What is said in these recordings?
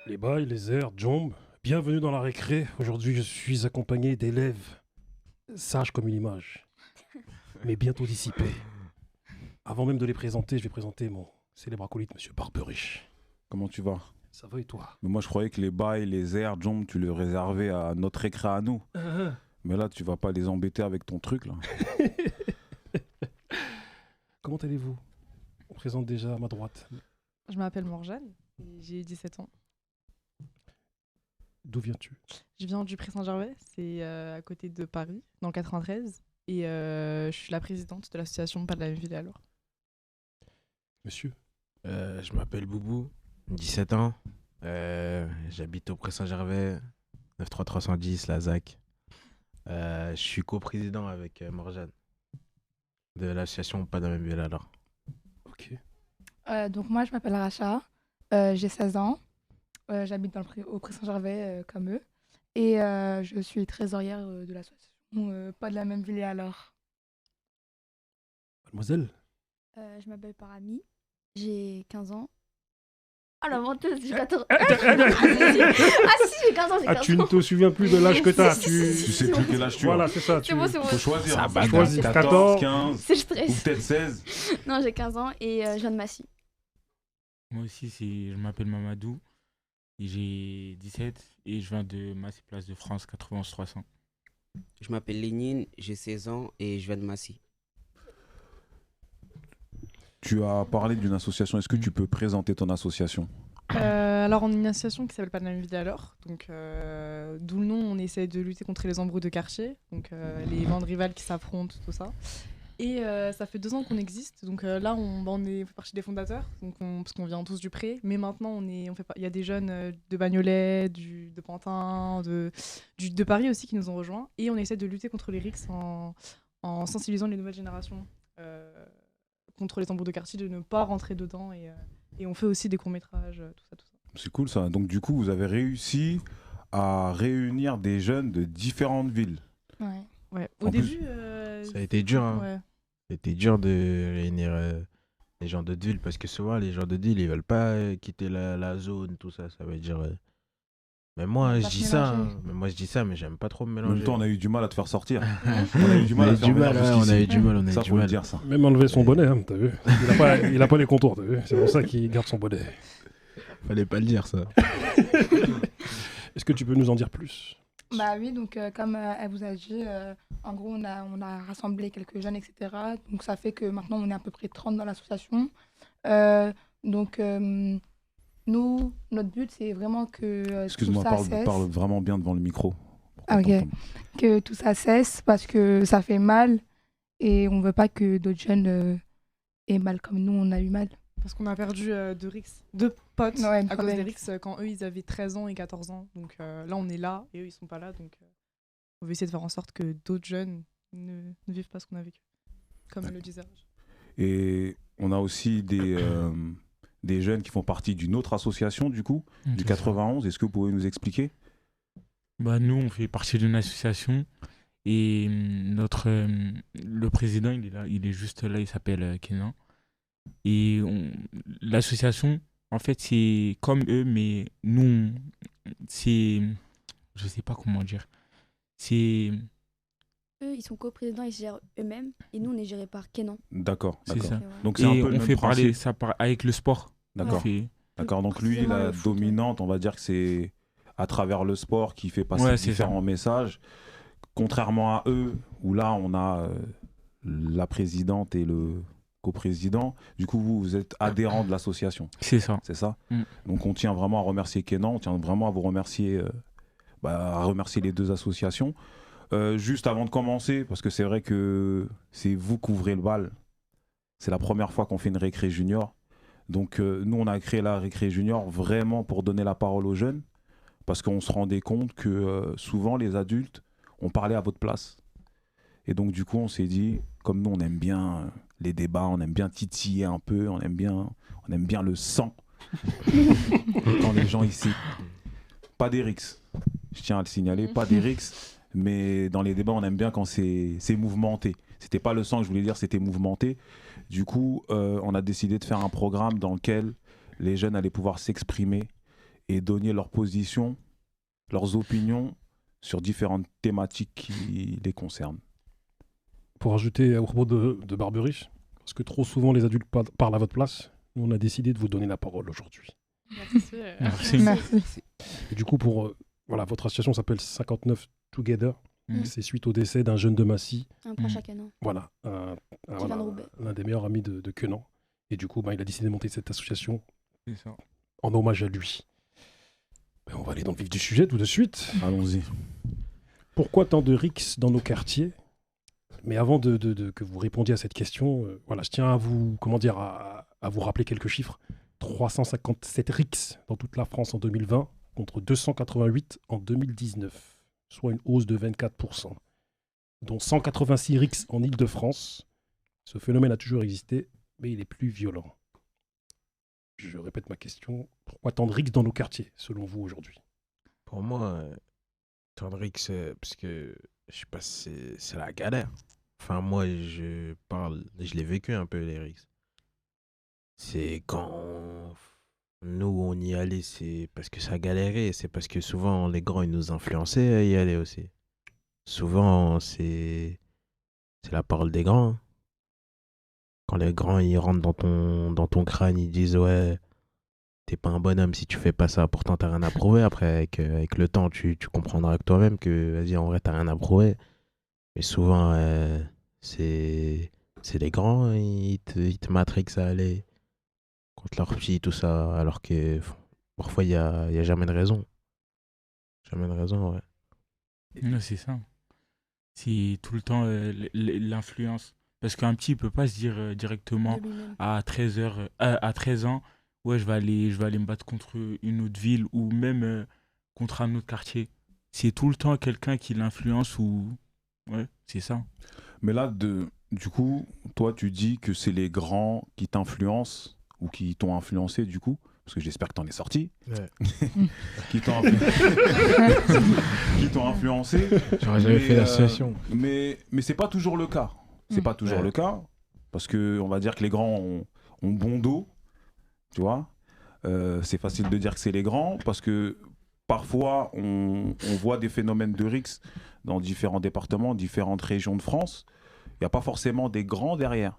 Les bails, les airs, Jomb, bienvenue dans la récré. Aujourd'hui, je suis accompagné d'élèves sages comme une image, mais bientôt dissipés. Avant même de les présenter, je vais présenter mon célèbre acolyte, Monsieur Barberich. Comment tu vas? Ça va et toi? Mais moi, je croyais que les bails, les airs, Jomb, tu les réservais à notre récré à nous. Mais là, tu vas pas les embêter avec ton truc, là. Comment allez-vous? On présente déjà à ma droite. Je m'appelle Morjane et j'ai 17 ans. D'où viens-tu? Je viens du Pré-Saint-Gervais, c'est à côté de Paris, dans le 93. Et je suis la présidente de l'association Pas de la même ville alors. Monsieur? Je m'appelle Boubou, 17 ans. J'habite au Pré-Saint-Gervais, 93310, la ZAC. Je suis coprésident avec Morjane de l'association Pas de la même ville alors. Ok. Donc moi, je m'appelle Racha, j'ai 16 ans, j'habite au Pré-Saint-Gervais comme eux, et je suis trésorière de l'association Pas de la même ville et alors. Mademoiselle? Je m'appelle Parami, j'ai 15 ans. Ah la menteuse, j'ai 14 ans. Ah, Si, j'ai 15 ans, j'ai 15 ans. tu ne te souviens plus de l'âge que t'as. Tu sais plus quel âge tu Voilà, as. c'est ça. C'est bon, c'est bon. Faut choisir. Ça hein. va, choisis 14, 14, 15, C'est le ou stress. peut-être 16. Non, j'ai 15 ans et je viens de Massy. Moi aussi, je m'appelle Mamadou, et j'ai 17 et je viens de Massy Place de France 91 300. Je m'appelle Lénine, j'ai 16 ans et je viens de Massy. Tu as parlé d'une association. Est-ce que tu peux présenter ton association? Alors on est une association qui s'appelle Pas de la même ville alors. Donc d'où le nom, on essaie de lutter contre les embrouilles de quartier, donc les bandes rivales qui s'affrontent, tout ça. Et ça fait 2 ans qu'on existe, donc là on fait partie des fondateurs, donc parce qu'on vient tous du Pré, mais maintenant il y a des jeunes de Bagnolet, de Pantin, de Paris aussi qui nous ont rejoints, et on essaie de lutter contre les rixes en sensibilisant les nouvelles générations contre les embrouilles de quartier, de ne pas rentrer dedans, et on fait aussi des courts-métrages, tout ça. C'est cool ça. Donc du coup, vous avez réussi à réunir des jeunes de différentes villes. Ouais. Ouais. En Au plus, début... Ça a été dur, hein. Ouais. C'était dur de réunir les gens de ville parce que souvent les gens de ville ils veulent pas quitter la zone, tout ça. Ça veut dire. Mais moi On je va dis se ça, mélanger. mais j'aime pas trop me En mélanger. même temps, on a eu du mal à te faire sortir. On a eu du On mal a à eu te faire du venir mal, ouais, jusqu'ici. on a eu du mal, on a eu Ça, du faut le mal. dire ça. Même enlever son bonnet, hein, t'as vu? Il a pas les contours, t'as vu? C'est pour ça qu'il garde son bonnet. Fallait pas le dire ça. Est-ce que tu peux nous en dire plus? Bah oui, donc comme elle vous a dit, en gros, on a rassemblé quelques jeunes, etc. Donc ça fait que maintenant, on est à peu près 30 dans l'association. Donc nous, notre but, c'est vraiment que tout Excuse-moi, ça cesse. parle vraiment bien devant le micro. pour qu'on Ah, ok. t'entende. Que tout ça cesse parce que ça fait mal et on veut pas que d'autres jeunes aient mal comme nous, on a eu mal. Parce qu'on a perdu deux potes Ouais, à deux cause des collègues. rixes quand eux ils avaient 13 ans et 14 ans. Donc là on est là et eux ils sont pas là. Donc on veut essayer de faire en sorte que d'autres jeunes ne vivent pas ce qu'on a vécu. Comme elle le disait. Et on a aussi des jeunes qui font partie d'une autre association, du coup, du 91. Est-ce que vous pouvez nous expliquer? Bah, nous, on fait partie d'une association et le président, il est là, il est juste là, il s'appelle Kenan. Et l'association, en fait, c'est comme eux, mais nous, c'est... Je sais pas comment dire. C'est... Eux, ils sont coprésidents, ils se gèrent eux-mêmes. Et nous, on est gérés par Kenan. D'accord, C'est d'accord. ça. Et voilà. Donc c'est un Et peu le on même fait parler principe. ça avec le sport. D'accord. On fait- D'accord. Donc lui, Précisément la le foot, ouais. dominante, on va dire que c'est à travers le sport qui fait passer Ouais, c'est différents messages. Contrairement à eux, où là, on a la présidente et le coprésident. Du coup, vous êtes adhérent de l'association, C'est ça. c'est ça? Mm. Donc on tient vraiment à remercier Kenan, on tient vraiment à vous remercier, à remercier les deux associations. Juste avant de commencer, parce que c'est vrai que c'est vous qui ouvrez le bal, c'est la première fois qu'on fait une récré junior. Donc nous, on a créé la récré junior vraiment pour donner la parole aux jeunes, parce qu'on se rendait compte que souvent les adultes, on parlait à votre place. Et donc du coup, on s'est dit, comme nous, on aime bien les débats, on aime bien titiller un peu, on aime bien le sang. Quand les gens ici, pas d'Erix, je tiens à le signaler, pas d'Erix, mais dans les débats, on aime bien quand c'est mouvementé. C'était pas le sang que je voulais dire, c'était mouvementé. Du coup, on a décidé de faire un programme dans lequel les jeunes allaient pouvoir s'exprimer et donner leur position, leurs opinions sur différentes thématiques qui les concernent. Pour ajouter au propos de Barbery, parce que trop souvent les adultes parlent à votre place, nous on a décidé de vous donner la parole aujourd'hui. Merci. Merci. Et du coup, pour votre association s'appelle 59 Together. Mm. C'est suite au décès d'un jeune de Massy, Un proche à Canon. voilà, vient de Roubaix. l'un des meilleurs amis de Quenan. Et du coup, il a décidé de monter cette association C'est ça. en hommage à lui. Ben, on va aller dans le vif du sujet tout de suite. Allons-y. Pourquoi tant de rixes dans nos quartiers? Mais avant que vous répondiez à cette question, je tiens à vous, à vous rappeler quelques chiffres. 357 rixes dans toute la France en 2020 contre 288 en 2019, soit une hausse de 24%, dont 186 rixes en Île-de-France. Ce phénomène a toujours existé, mais il est plus violent. Je répète ma question. Pourquoi tant de rixes dans nos quartiers, selon vous, aujourd'hui? Pour moi, Tendrix, parce que je sais pas si c'est la galère. Enfin, moi, je l'ai vécu un peu, les rixes. C'est quand nous, on y allait, c'est parce que ça galérait. C'est parce que souvent, les grands, ils nous influençaient à y aller aussi. Souvent, c'est la parole des grands. Hein. Quand les grands, ils rentrent dans ton crâne, ils disent, ouais, t'es pas un bonhomme si tu fais pas ça. Pourtant, t'as rien à prouver. Après, avec le temps, tu comprendras que toi-même que, vas-y, en vrai, t'as rien à prouver. Mais souvent, c'est les grands, ils te matrixent à aller contre leurs petits, tout ça. Alors que parfois, il y a jamais de raison. Jamais de raison, ouais. Non, c'est ça. C'est tout le temps l'influence. Parce qu'un petit, il peut pas se dire directement De lui-même. à 13 ans, ouais, je vais aller me battre contre une autre ville ou même contre un autre quartier. C'est tout le temps quelqu'un qui l'influence ou... Ouais, c'est ça. Mais là, du coup, toi, tu dis que c'est les grands qui t'influencent ou qui t'ont influencé, du coup, parce que j'espère que t'en es sorti, Ouais. qui t'ont influencé. J'aurais jamais fait l'association. Mais c'est pas toujours le cas. C'est pas toujours le cas, parce que on va dire que les grands ont bon dos, tu vois. C'est facile de dire que c'est les grands, parce que parfois on voit des phénomènes de rixes dans différents départements, différentes régions de France. Il n'y a pas forcément des grands derrière.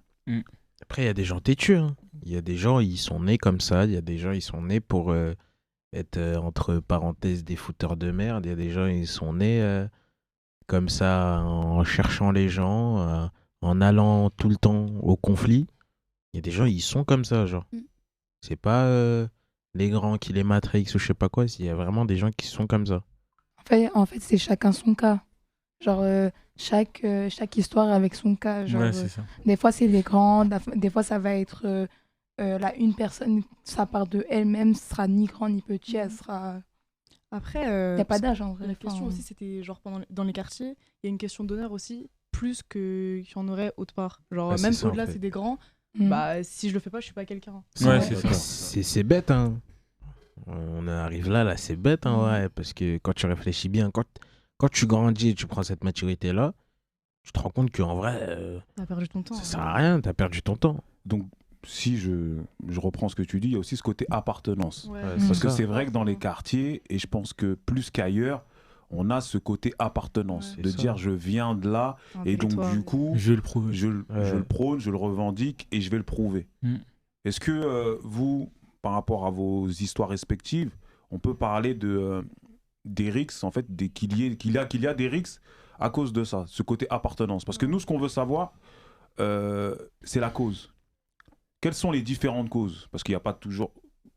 Après, il y a des gens têtus. Hein. Il y a des gens, ils sont nés comme ça. Il y a des gens, ils sont nés pour être, entre parenthèses, des fouteurs de merde. Il y a des gens, ils sont nés comme ça, en cherchant les gens, en allant tout le temps au conflit. Il y a des gens, ils sont comme ça, genre. C'est pas les grands qui les matrixent ou je sais pas quoi. Il y a vraiment des gens qui sont comme ça. En fait c'est chacun son cas. Genre, chaque histoire avec son cas. Genre, Ouais, c'est ça. des fois, c'est les grands. Des fois, ça va être une personne, ça part de elle-même, ce sera ni grand ni petit, elle sera... Après, Il n'y a pas d'âge, en vrai. la question Enfin, aussi, c'était genre dans les quartiers, il y a une question d'honneur aussi, plus qu'il y en aurait autre part. Genre, Ouais, c'est même ça, en au-delà, fait. c'est des grands. mm. Bah, si je le fais pas, je suis pas quelqu'un. Ouais, c'est ça. C'est bête, hein. On arrive là, c'est bête, hein, ouais. Parce que quand tu réfléchis bien, quand tu grandis et tu prends cette maturité-là, tu te rends compte qu'en vrai, T'as perdu ton temps. ça sert à rien, t'as perdu ton temps. Donc, si je reprends ce que tu dis, il y a aussi ce côté appartenance. Ouais. Ouais, Parce c'est que ça. c'est vrai que dans les quartiers, et je pense que plus qu'ailleurs, on a ce côté appartenance, Ouais. de C'est ça. dire je viens de là, Un et donc territoire. du coup, Je vais le prouver. je le prône, je le revendique, et je vais le prouver. Mm. Est-ce que vous, par rapport à vos histoires respectives, on peut parler des rixes, en fait, qu'il y a des rixes à cause de ça, ce côté appartenance? Parce que nous, ce qu'on veut savoir, c'est la cause. Quelles sont les différentes causes? Parce qu'il n'y a pas toujours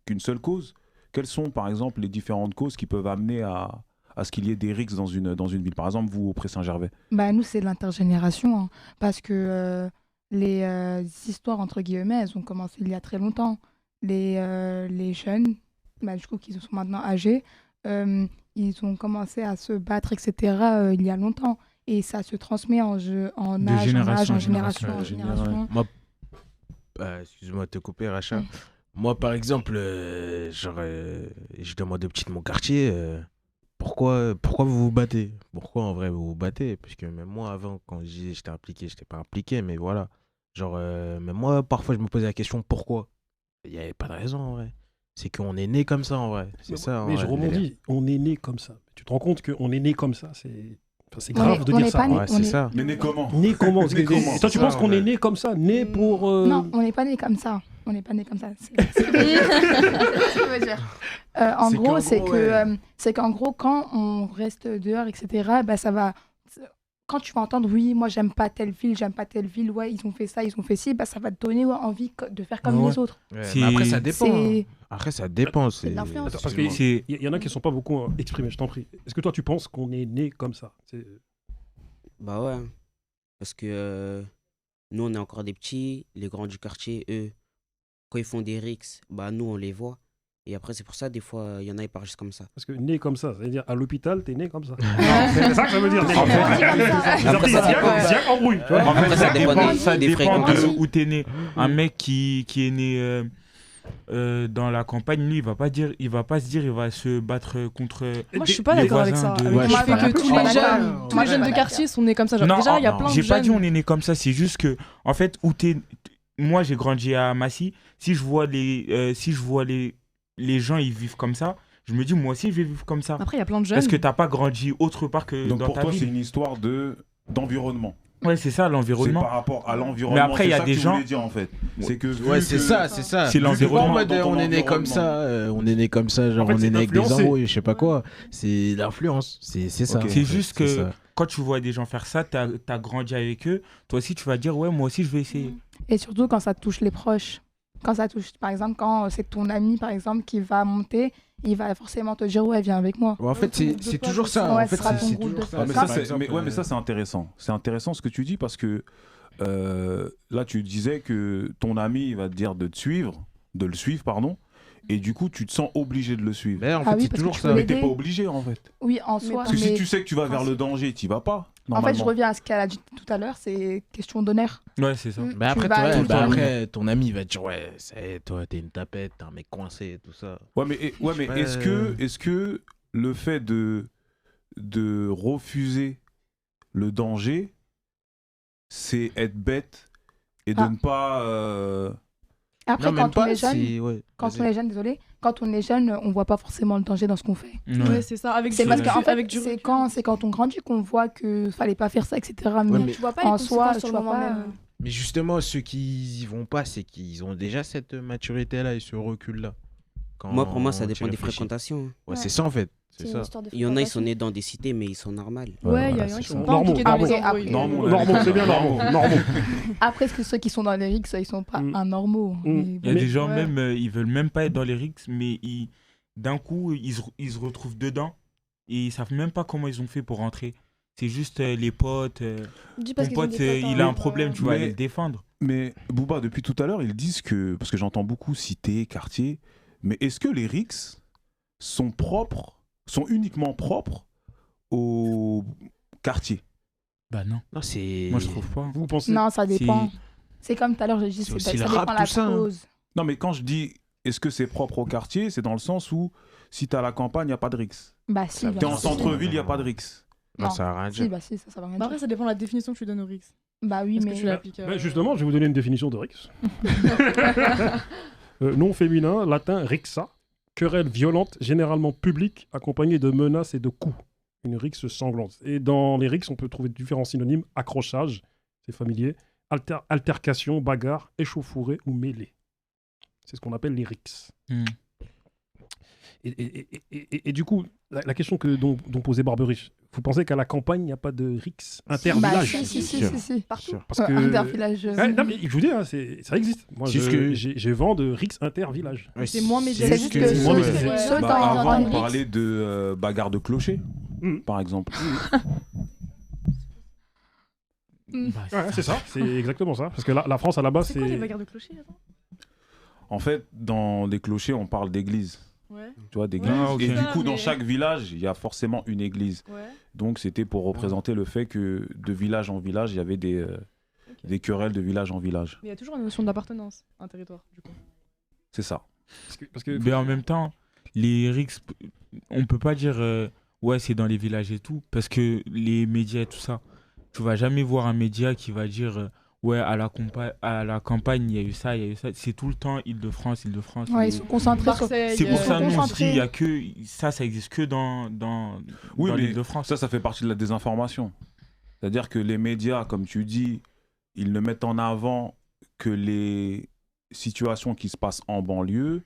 qu'une seule cause. Quelles sont, par exemple, les différentes causes qui peuvent amener à ce qu'il y ait des rixes dans une ville? Par exemple, vous, au Pré-Saint-Gervais. Bah, nous, c'est l'intergénération. Hein, parce que les histoires, entre guillemets, elles ont commencé il y a très longtemps. Les jeunes, bah, du coup, qui sont maintenant âgés, ils ont commencé à se battre, etc., il y a longtemps. Et ça se transmet en génération en génération, génération. en génération. Moi, excuse-moi de te couper, Racha. Moi, par exemple, je demande aux petits de mon quartier, pourquoi vous vous battez? Pourquoi en vrai vous vous battez? Parce que même moi, avant, quand je disais j'étais impliqué, j'étais pas impliqué, mais voilà. Genre, même moi, parfois, je me posais la question pourquoi? Il n'y avait pas de raison en vrai. C'est qu'on est né comme ça en vrai. C'est ça. Mais en je vrai, le délire. rebondis, on est né comme ça. Tu te rends compte qu'on est né comme ça, c'est On grave est- de on dire est ça. pas né- Ouais, on c'est est- ça. Mais né comment? Né comment? Parce que- Né comment? Toi, tu Ça, penses qu'on ouais. est né comme ça? Né pour. Non, on n'est pas né comme ça. On n'est pas né comme ça. C'est ce que je veux dire. En C'est gros, qu'en c'est gros, que c'est qu'en gros, quand on reste dehors, etc., bah, ça va. Quand tu vas entendre, oui, moi, j'aime pas telle ville, ouais, ils ont fait ça, ils ont fait ci, bah, ça va te donner envie de faire comme Ouais. les autres. Ouais, C'est- mais après, ça dépend. C'est- Après, ça dépend. C'est de l'influence. Attends, parce Excuse-moi. qu'il y en a qui ne sont pas beaucoup exprimés, je t'en prie. Est-ce que toi, tu penses qu'on est né comme ça? Bah ouais. Parce que nous, on est encore des petits. Les grands du quartier, eux, quand ils font des rixes, bah nous, on les voit. Et après, c'est pour ça, des fois, il y en a, ils parlent juste comme ça. Parce que né comme ça, c'est-à-dire à l'hôpital, t'es né comme ça. C'est ça que ça veut dire. Né comme ça. Après, ça dépend. Ziac embrouille, tu vois. En fait, Après, ça ça dépend dépend, des- ça des dépend de fréquences. où t'es né. Un mec qui est né dans la campagne, lui, il va pas se dire, il va se battre contre. Moi, je suis pas les d'accord avec voisins ça. de- Avec Ouais, le je fait suis pas que d'accord. tous Je suis les pas jeunes, d'accord. tous les jeunes de Ouais, quartier sont nés comme ça. Genre, Non, déjà, il y a plein de j'ai pas dit jeunes. on est né comme ça, c'est juste que, en fait, moi j'ai grandi à Massy, si je vois les gens ils vivent comme ça, je me dis moi aussi je vais vivre comme ça. Après, il y a plein de jeunes. Parce que t'as pas grandi autre part que Donc dans pour ta toi, c'est ville. une histoire d'environnement. Ouais, c'est ça C'est l'environnement. par rapport à l'environnement. Mais après, il y a C'est ça des que tu gens- voulais dire en fait. C'est que vu Ouais, c'est que- ça, c'est ça. C'est l'environnement. pas en mode, dans ton on est né comme environnement. ça, on est né comme ça, genre En fait, on c'est est né avec des influencé. embrouilles, je sais pas quoi. C'est l'influence, c'est ça. Ok. en C'est fait, juste c'est que ça. quand tu vois des gens faire ça, t'as grandi avec eux, toi aussi tu vas dire ouais moi aussi je vais essayer. Et surtout quand ça touche les proches. Quand ça touche, par exemple, quand c'est ton ami, par exemple, qui va monter, il va forcément te dire, ouais, viens avec moi. Ouais, en fait, c'est toujours ça. Ouais, En fait, ce sera ton c'est groupe toujours de ça. Ouais, mais Ça, ça, Par c'est exemple, mais c'est intéressant. C'est intéressant ce que tu dis parce que là, tu disais que ton ami il va te dire de le suivre, pardon, et du coup, tu te sens obligé de le suivre. Mais en Ah fait, oui, c'est parce que toujours tu ça. peux Mais l'aider. t'es pas obligé en fait. Oui, en soi. Parce que si mais tu sais que tu vas vers le danger, tu vas pas. en fait, je Normalement. reviens à ce qu'elle a dit tout à l'heure, c'est question d'honneur. Ouais c'est ça. Mais après, vas toi, aller bah dans- après, ton ami il va te dire ouais, toi t'es une tapette, t'es un mec coincé et tout ça. Ouais, mais Ouais. est-ce que le fait de refuser le danger, c'est être bête et de Ah. ne pas. Après, Non, même quand on pas, est jeune, c'est ouais. quand vas-y. on est jeune, désolé, quand on est jeune, on voit pas forcément le danger dans ce qu'on fait. Ouais, c'est ça. Avec C'est du parce recul, qu'en fait, avec du c'est recul. quand on grandit qu'on voit que fallait pas faire ça, etc. Ouais, Mais mais- Tu vois pas en les soi, conséquences tu sur le vois moment pas. même. Mais justement, ceux qui y vont pas, c'est qu'ils ont déjà cette maturité-là et ce recul-là. Moi, pour moi, ça Quand dépend tu des réfléchis. fréquentations. Ouais, c'est ça en fait. C'est C'est ça. une histoire de Il y en a, ils sont fréquentation. nés dans des cités, mais ils sont normaux. Ouais, il y voilà, a c'est qui ça. sont pas Normaux. impliqués dans les Après, embrouilles. Normaux, Normaux, c'est bien normaux. Normaux. Après, est-ce que ceux qui sont dans les rixes, ils sont pas Mm. anormaux. Mm. Mais Il y a bon. Mais- des gens ouais. même ils veulent même pas être dans les rixes mais d'un coup ils se retrouvent dedans et ils savent même pas comment ils ont fait pour rentrer. C'est juste les potes. Dis parce Ton qu'ils ont pote, des potes, il a hein, un problème, tu vas Mais- aller le défendre. Mais Booba, depuis tout à l'heure, ils disent que. Parce que j'entends beaucoup cité, quartier. Mais est-ce que les rixes sont uniquement propres au quartier? Bah non, Non, c'est. moi je trouve pas. Vous pensez Non, ça dépend. C'est- C'est comme tout à l'heure, j'ai dit, C'est ça aussi le dépend rap, la tout ça, hein. cause. Non, mais quand je dis est-ce que c'est propre au quartier, c'est dans le sens où si t'es à la campagne, il n'y a pas de rixes. Bah si. Ça bien T'es en sûr. centre-ville, il n'y a pas de rixes. Non, Non. ça va rien Si, dire. bah si, ça va rien Bah après, dire. ça dépend de la définition que tu donnes au RIX. Bah oui, Est-ce mais. que tu l'appliques Ben, justement, je vais vous donner une définition de rix. Nom féminin, latin rixa, querelle violente, généralement publique, accompagnée de menaces et de coups. Une rixe sanglante. Et dans les rixes, on peut trouver différents synonymes accrochage, c'est familier, altercation, bagarre, échauffourée ou mêlée. C'est ce qu'on appelle les rixes. Hmm. Et du coup, la question dont posait Barberich, vous pensez qu'à la campagne, il n'y a pas de rixes Bah inter-village si. Partout. Parce que... Intervillage. Non, mais je vous dis, hein, ça existe. Moi, C'est juste que- j'ai vent de rixes inter-village. Ouais, C'est moins juste médiatisé. C'est juste que Moi, mais ceux- c'est- ceux Ouais. dans Bah, dans avant, les on rixes- parlait de bagarre de clocher, Mm. par exemple. Bah, Ouais, c'est ça, c'est exactement ça. Parce que la France, à la base, C'est quoi les c'est... bagarres de clocher attends En fait, dans les clochers, on parle d'église. Ouais. Tu vois, d'église. Ah, ok. Et du Ça, coup, dans mais- chaque village, il y a forcément une église. Ouais. Donc, c'était pour représenter le fait que de village en village, il y avait des querelles de village en village. Mais il y a toujours une notion d'appartenance à un territoire, du coup. C'est ça. Parce que Mais en même temps, les rixes, on peut pas dire ouais, c'est dans les villages et tout, parce que les médias et tout ça, tu vas jamais voir un média qui va dire ouais, à la campagne, il y a eu ça, il y a eu ça. C'est tout le temps Île-de-France, Île-de-France. Ouais, ils sont concentrés sur. Marseille, C'est pour ils ça, sont nous, on se dit, concentrés. il y a que ça existe que dans Oui, mais l'Île-de-France. ça fait partie de la désinformation. C'est-à-dire que les médias, comme tu dis, ils ne mettent en avant que les situations qui se passent en banlieue,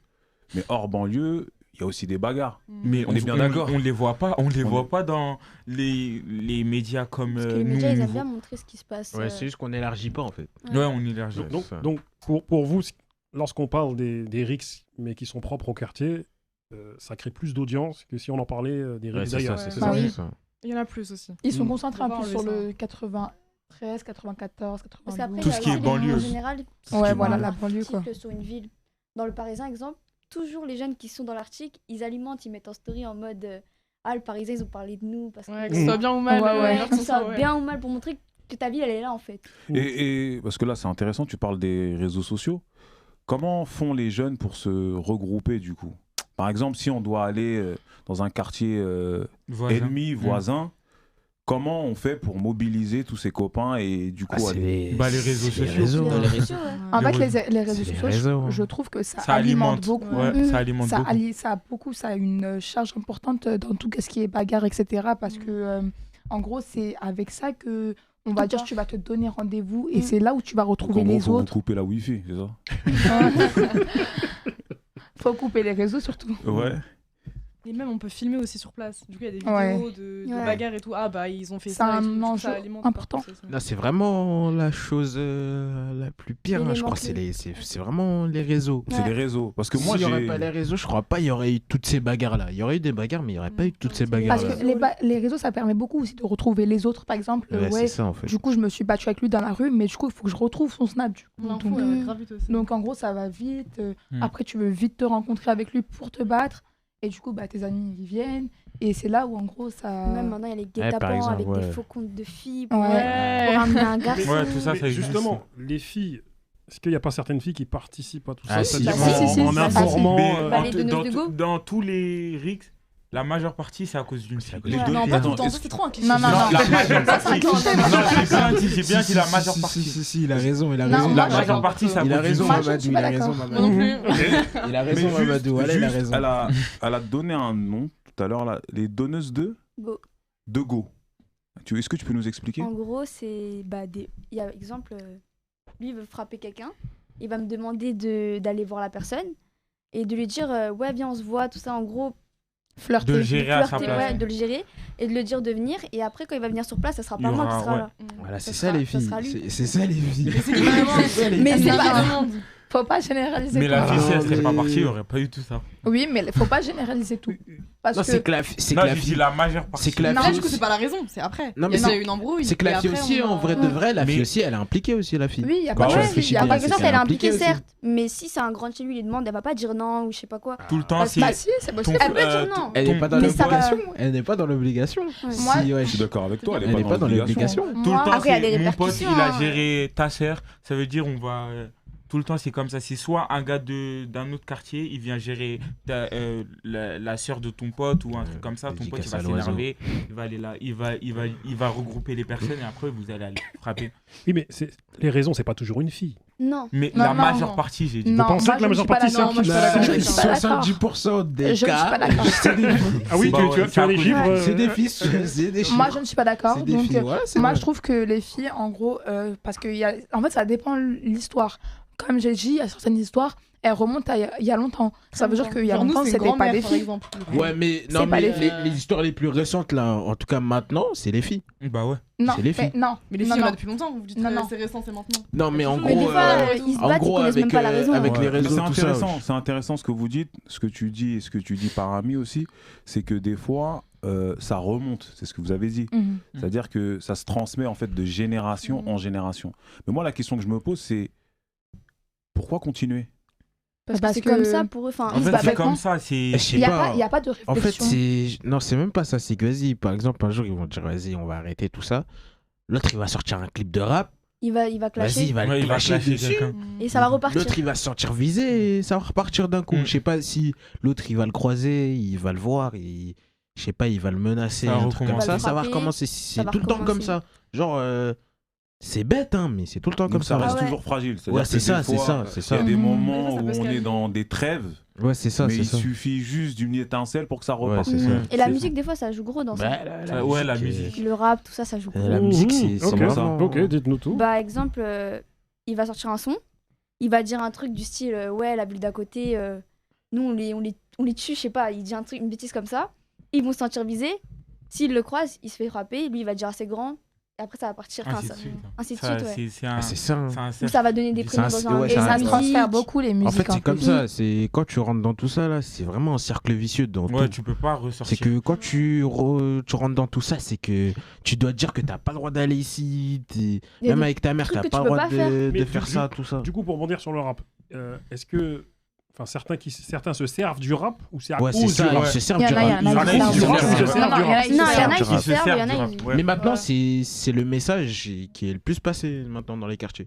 mais hors banlieue, il y a aussi des bagarres. Mais On est bien d'accord. On les voit pas, voit pas dans les médias comme Parce que les nous. médias, on ils les aiment bien voit. montrer ce qui se passe. Ouais, c'est juste qu'on n'élargit pas en fait. Ouais, on élargit. Donc, ça. donc pour vous, lorsqu'on parle des RICS, mais qui sont propres au quartier, ça crée plus d'audience que si on en parlait des Ouais, RICS c'est ça, d'ailleurs. c'est c'est ça. Ah oui. c'est ça. Il y en a plus aussi. Ils sont Mm. concentrés On un va peu enlever sur ça. le 93, 94, 92. Parce qu'après, Tout il y a ce qui est aussi les- banlieue. En général, Ouais, qui voilà, est la banlieue, quoi. l'article sur une ville. Dans le Parisien, exemple, toujours les jeunes qui sont dans l'article, ils alimentent, ils mettent en story en mode ah, le Parisien, ils ont parlé de nous. Parce Ouais, que que ce soit bien ou mal. Ouais, ouais. que ce soit bien ou mal pour montrer que ta ville, elle est là en fait. Et parce que là, c'est intéressant, tu parles des réseaux sociaux. Comment font les jeunes pour se regrouper du coup? Par exemple, si on doit aller dans un quartier Voisin. ennemi, voisin, comment on fait pour mobiliser tous ses copains et du coup aller... Bah, les réseaux c'est les sociaux. réseaux. Dans les réseaux, ouais. En Les fait, les réseaux c'est les sociaux, réseaux. je trouve que ça Ça alimente alimente. beaucoup. Ouais, ça alimente Ça, beaucoup. ça a une charge importante dans tout ce qui est bagarre, etc. Parce que, en gros, c'est avec ça que on va dire tu vas te donner rendez-vous et c'est là où tu vas Donc, retrouver en gros, les faut vous autres. couper la Wi-Fi, c'est ça? Faut couper les réseaux surtout. Ouais. Et même, on peut filmer aussi sur place. Du coup, il y a des Ouais. vidéos de Ouais. bagarres et tout. Ah, bah, ils ont fait C'est ça. un et tout. Du coup, enjeu ça alimente important. partout, ça. Là, c'est vraiment la chose la plus pire, hein, je L'élément crois. C'est clé. c'est vraiment les réseaux. C'est les réseaux. Parce que moi, S'il n'y aurait j'ai... pas les réseaux, je crois pas il y aurait eu toutes ces bagarres-là. Il y aurait eu des bagarres, mais il n'y aurait pas eu toutes ces Parce bagarres-là. que les réseaux, ça permet beaucoup aussi de retrouver les autres. Par exemple, Ouais, c'est ça en fait. du coup, je me suis battue avec lui dans la rue, mais du coup, il faut que je retrouve son snap. Du coup. L'info, Donc, elle va grave vite aussi. donc, en gros, ça va vite. Mm. Après, tu veux vite te rencontrer avec lui pour te battre. Et du coup, bah, tes amis, ils viennent. Et c'est là où, en gros, ça... Même maintenant, il y a les par guet-apens exemple, avec ouais. des faux comptes de filles pour, Ouais. pour ramener un garçon. Ouais, tout ça, Mais ça existe. justement, les filles, est-ce qu'il n'y a pas certaines filles qui participent à tout ça? Ah, si. C'est-à-dire Bah, si, en, si, en si, informant. Mais Bah, les donneuses de go. dans tous les RICS, la majeure partie, c'est à cause d'une fille. cause Les Ouais. deux Non, filles, pas attends, tout le temps. est-ce- Ça, c'est trop un cliché. Non, non, Non, non. la majeure partie. c'est un cliché. Non, j'ai bien dit la majeure partie. Si, il a raison, il a Non, raison. moi, La je- majeure partie, c'est à Il a cause d'une raison, Moi, fille. je ne Mamadou, suis il pas a raison, d'accord. Moi non Mamadou. plus. Il a Mais raison, juste- Mamadou. Allez, il a juste, raison. elle a donné un nom tout à l'heure, là, les donneuses Go. de Go. Est-ce que tu peux nous expliquer? En gros, c'est. Bah, il y a exemple, lui, il veut frapper quelqu'un. Il va me demander d'aller voir la personne et de lui dire ouais, viens, on se voit, tout ça. En gros, Flirter. De gérer à sa flirter, place. ouais, de le gérer et de le dire de venir. Et après, quand il va venir sur place, ça sera Il pas y moi aura- qui sera ouais. là. Voilà, c'est Ça ça sera- les ça filles. sera lui. C'est ça les filles. C'est vraiment- Mais C'est c'est pas pas. tout le monde. Faut pas généraliser Mais tout. la fille, si elle serait pas mais- partie, il n'y aurait pas eu tout ça. Oui, mais faut pas généraliser tout. Parce Non, que... c'est que la c'est Non, que la j'ai dit fille. la majeure partie. C'est que la Mais là, fille. du coup, c'est pas la raison, c'est après. Non, Il mais y a c'est- eu une embrouille. C'est que la et fille après, aussi, on en a- vrai de vrai, la Oui. fille aussi, elle est impliquée aussi, la fille. Oui, il y a Bah pas de ouais, souci, réfléchis y a bien, pas Par de c'est exemple, qu'elle elle est est impliquée, impliquée certes, mais si c'est un grand chez lui, il lui demande, elle va pas dire non ou je sais pas quoi. Tout le temps, Bah, c'est. bah si, c'est possible. Elle peut dire non. Elle n'est pas dans Mais ça va- l'obligation. Elle n'est pas dans l'obligation. Ouais. Moi, Si, ouais, Je suis d'accord avec toi, Elle n'est pas dans l'obligation. Tout le Moi, temps, Après, il y a c'est des mon pote, répercussions, il a hein. géré ta sœur. Ça veut dire, on va. Tout le temps, c'est comme ça. C'est soit un gars d'un autre quartier, il vient gérer la sœur de ton pote ou un truc comme ça. Ton pote, il dédicace va à l'oiseau. s'énerver. Il va aller là. Il va regrouper les personnes et après, vous allez aller frapper. Oui, mais les raisons, c'est pas toujours une fille. Non. Mais Non, la non, majeure non. partie, j'ai dit. Non, Vous pensez moi, que je la ne majeure suis pas partie, c'est d'accord. un Moi, je suis pas d'accord. Je suis pas d'accord. 70% des Je ne suis cas, pas d'accord. c'est des filles. Ah oui, Bah tu ouais, as des c'est chiffres. un C'est des filles, c'est des Moi, filles. je ne suis pas d'accord. C'est des Donc, filles, ouais, c'est moi, vrai. je trouve que les filles, en gros, parce que en fait, ça dépend de l'histoire. Comme j'ai dit, il y a certaines histoires, elles remontent à il y a longtemps. Ça veut dire qu'il y a Genre, nous, longtemps, c'est une c'était pas grand-mère, des par filles. exemple. Ouais, mais non, C'est pas mais les filles. les histoires les plus récentes, là, en tout cas maintenant, c'est les filles. Bah ouais. Non, C'est les mais filles. non. Mais les filles, non, on non. a depuis longtemps. Vous dites Non, que non. c'est récent, c'est maintenant. Non, mais en Mais gros, des fois, ils se en battent, ils gros, connaissent même pas la raison. avec Ouais. les Mais réseaux, c'est tout ça. intéressant, c'est intéressant ce que vous dites, ce que tu dis et ce que tu dis par ami aussi, c'est que des fois, ça remonte, c'est ce que vous avez dit. Mhm. C'est-à-dire que ça se transmet en fait de génération en génération. Mais moi, la question que je me pose, c'est pourquoi continuer? Parce que Parce c'est que- comme ça pour eux. Enfin, En Ils se fait, battent c'est maintenant. comme ça. C'est. Je sais Il n'y pas. a pas de En fait, réflexion. c'est. Non, c'est même pas ça. C'est que vas-y, par exemple, un jour, ils vont dire vas-y, on va arrêter tout ça. L'autre, il va sortir un clip de rap. il va Vas-y, clasher il va Ouais, le il va clasher clasher dessus. quelqu'un. et ça va repartir. L'autre, il va se sentir visé et ça va repartir d'un coup. Mm. Je sais pas si l'autre, il va le croiser, il va le voir, je sais pas, il va le menacer, Ça va un truc comme recommencer. ça, Il va ça va frapper, recommencer. ça C'est va tout le temps comme recommencer. ça. Genre, C'est bête, hein, mais c'est tout le temps comme Donc ça ça. reste Ah ouais. toujours fragile. Ouais, C'est-à-dire c'est que ça, des c'est fois, ça, c'est Il y a ça. des Mhm. moments Ouais, ça où peut se on est calmer. dans des trêves, Ouais, c'est ça, mais c'est il ça. suffit juste d'une étincelle pour que ça reparte. c'est ça. Et la C'est musique, des fois, ça joue gros dans ça. Bah, Ouais, la musique. Le rap, tout ça, ça joue gros. La musique, c'est Mhm. c'est Ok, vraiment... ok, dites-nous tout. Bah, exemple, il va sortir un son, il va dire un truc du style ouais, la ville d'à côté, nous on les tue, je sais pas, il dit un truc, une bêtise comme ça, ils vont se sentir visés. S'il le croise, il se fait frapper, lui il va dire c'est grand, et après ça va partir. Enfin, Ainsi de ça- suite. ainsi de Ça, suite, ouais. c'est un. Ah, c'est ça. hein. c'est un Donc cercle. ça va donner des C'est un- prénoms dans un ouais, Et c'est ça un- transfère beaucoup les musiques. En fait, c'est comme plus. ça. C'est quand tu rentres dans tout ça, là, c'est vraiment un cercle vicieux dans Ouais, tout. tu peux pas ressortir. C'est que quand tu rentres dans tout ça, c'est que tu dois te dire que t'as pas le droit d'aller ici. Il y a Même des avec ta mère, trucs t'as que pas tu le peux droit pas faire. de Mais faire ça, tout ça. Du coup, pour rebondir sur le rap, est-ce que. Enfin, certains se servent du rap ou c'est à Ouais, c'est cause du ça. rap Ils se servent Il y du en a, il y rap. en a Ils qui servent se du rap, servent. ils se servent Non, non, du il y en a rap. qui Non, se il y en a servent. qui Ils se se servent, il y en servent a du ils- rap, ouais. Mais maintenant, Ouais. c'est le message qui est le plus passé maintenant dans les quartiers.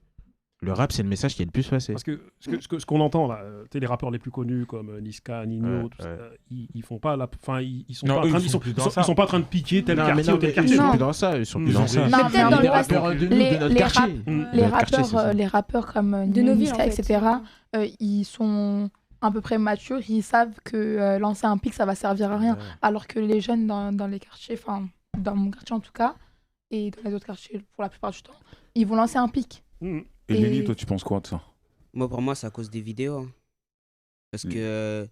Le rap, c'est le message qui est le plus passé. Parce que ce qu'on entend là, tu sais, les rappeurs les plus connus comme Niska, Nino, Ouais, tout ça, ouais. ils font pas la. Enfin, ils sont Non, pas en eux, train ils sont plus dans ça. ils sont pas en train de piquer tel Non, mais quartier non, ou tel mais quartier. ils sont Non. plus dans ça. Ils sont plus Ils dans ont ça. des- Non, Mais mais peut-être en dans fait, le Les passé. rappeurs de nous, les- de notre les quartier. rap- Mm. les Notre quartier, c'est ça. rappeurs, les rappeurs comme De nos villes, Niska, en fait. etc., ils sont à peu près matures, ils savent que lancer un pic, ça va servir à rien. Ouais. Alors que les jeunes dans les quartiers, enfin, dans mon quartier en tout cas, et dans les autres quartiers pour la plupart du temps, ils vont lancer un pic. Mm. Et Et- Lenny, toi, tu penses quoi de ça? Moi, pour moi, c'est à cause des vidéos. Hein. Parce Oui. que,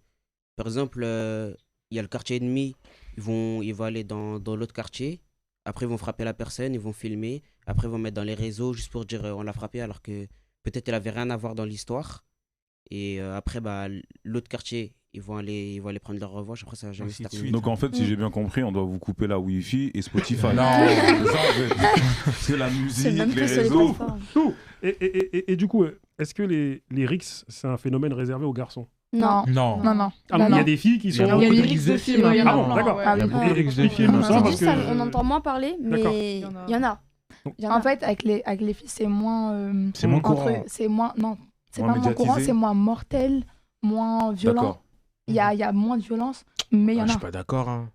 par exemple, il y a le quartier ennemi, ils vont aller dans l'autre quartier. Après, ils vont frapper la personne, ils vont filmer. Après, ils vont mettre dans les réseaux juste pour dire on l'a frappé, alors que peut-être elle avait rien à voir dans l'histoire. Et après, bah, l'autre quartier, ils vont aller prendre leur revanche. Après, ça va jamais se Ainsi de terminer. suite. Donc en fait, si j'ai bien compris, on doit vous couper la Wi-Fi et Spotify. Non. C'est ça, en fait. C'est la C'est musique, même les plus sur les réseaux. plateformes. Tout. Et du coup, est-ce que les rixes, c'est un phénomène réservé aux garçons? Non. Non. Non, non. Ah, Non, il y a non. des filles qui sont. Il y a Il y a beaucoup des de mix mix de de films, films, il y en a Ah bon, plein, d'accord. ouais. Ah oui. Il y a beaucoup Ah, de mix de expliquez-nous films. ça, C'est parce juste ça, que- on entend moins parler, D'accord. mais Il y en a. il y en a. Il y en En a. fait, avec les filles, c'est moins. C'est moins entre- courant. C'est moins. Non, c'est Moins pas moins courant, médiatisé. c'est moins mortel, moins violent. D'accord. Il y a moins de violence, mais il y en Je a. suis pas d'accord. hein.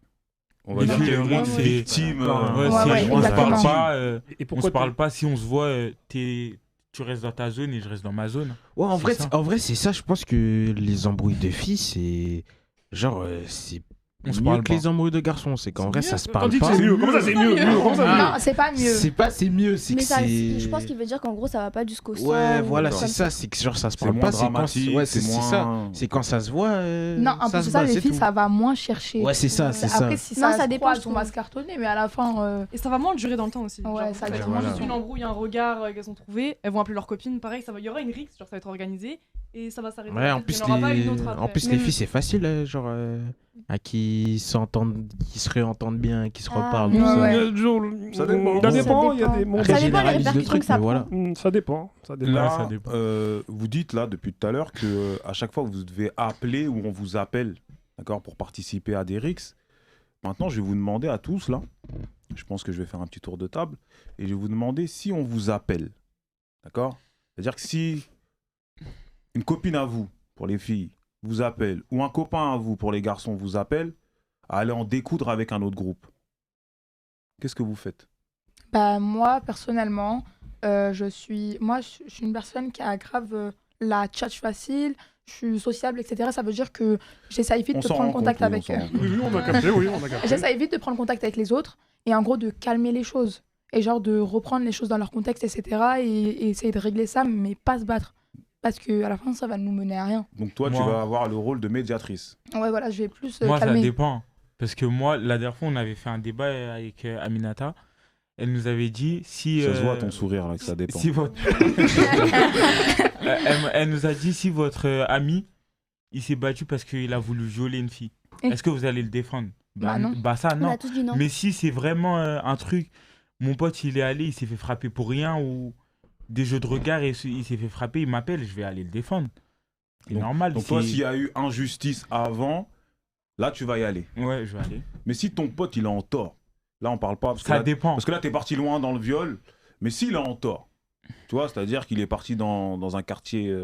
On va Les dire qu'il y a filles, moins de c'est- victimes. Ouais, Ouais, c'est- ouais, on se parle exactement. pas. Et On pourquoi se parle pas. Si on se voit, tu restes dans ta zone et je reste dans ma zone. Ouais, en C'est vrai, ça. en vrai, c'est ça. Je pense que les embrouilles de filles, c'est genre, c'est On se mieux parle que pas. les embrouilles de garçons. C'est qu'en vrai, ça se parle Tandis que pas. c'est mieux. Comment ça, c'est mieux? Comment ça, c'est mieux? Non, c'est pas mieux. C'est pas c'est mieux, c'est Mais que ça, c'est. je pense qu'il veut dire qu'en gros, ça va pas jusqu'au sang. Ouais, ou voilà, comme c'est ça. C'est que genre ça se C'est parle moins pas. C'est quand dramatique. ouais, c'est ça. moins. C'est quand ça se voit. Non, en ça plus se de ça, bat, les c'est filles, tout. ça va moins chercher. Ouais, c'est ça, c'est ça. Après, si Non, ça, ça se dépend, croise, je on va trouve. se cartonner, mais à la fin. Et ça va moins durer dans le temps aussi. Ouais, Genre, ça en fait, va vraiment voilà. juste une embrouille, un regard qu'elles ont trouvé, elles vont appeler leur copine, pareil, il y aura une rixe, genre ça va être organisé et ça va s'arrêter. Ouais, là, en il plus, n'y en aura pas une les... autre en après. plus Mais- les filles, c'est facile, genre, à qui s'entendent, qui se réentendent bien, qui se Ah, reparlent, ouais, tout ça. ouais. Ça dépend. Ça Ça dépend, il y a dépend. des moments. Après, Ça dépend des généralise le répercussions truc, que ça mais voilà. Ça dépend. Ça dépend. Là, Là, ça dépend. vous dites là depuis tout à l'heure que à chaque fois vous devez appeler ou on vous appelle, d'accord, pour participer à des rixes. Maintenant, je vais vous demander à tous là. Je pense que je vais faire un petit tour de table et je vais vous demander si on vous appelle, d'accord. C'est-à-dire que si une copine à vous pour les filles vous appelle ou un copain à vous pour les garçons vous appelle, à aller en découdre avec un autre groupe. Qu'est-ce que vous faites? Bah, moi, personnellement, je suis une personne qui a grave la tchatche facile, je suis sociable, etc. Ça veut dire que j'essaye vite On de s'en prendre rend contact compte, oui, avec on s'en rend compte. Oui, oui, on a capté, oui, on a capté. J'essaye vite de prendre contact avec les autres et en gros de calmer les choses et genre de reprendre les choses dans leur contexte, etc. Et essayer de régler ça, mais pas se battre. Parce que à la fin, ça va nous mener à rien. Donc toi, tu Moi- vas avoir le rôle de médiatrice. Ouais, voilà, je vais plus Moi, ça calmer. dépend. Parce que moi, la dernière fois, on avait fait un débat avec Aminata. Elle nous avait dit si. Ça se voit à ton sourire là, que ça dépend. Si votre... elle nous a dit si votre ami il s'est battu parce qu'il a voulu violer une fille, Et- est-ce que vous allez le défendre? Bah non. Bah ça On non. a tous dit non. Mais si c'est vraiment un truc, mon pote il est allé, il s'est fait frapper pour rien ou des jeux de regard et il s'est fait frapper, il m'appelle, je vais aller le défendre. C'est normal. Donc toi, s'il y a eu injustice avant, là, tu vas y aller. Ouais, je vais aller. Mais si ton pote, il est en tort, là, on parle pas. Parce que Ça là, dépend. parce que là, t'es parti loin dans le viol, mais s'il est en tort, tu vois, c'est-à-dire qu'il est parti dans un quartier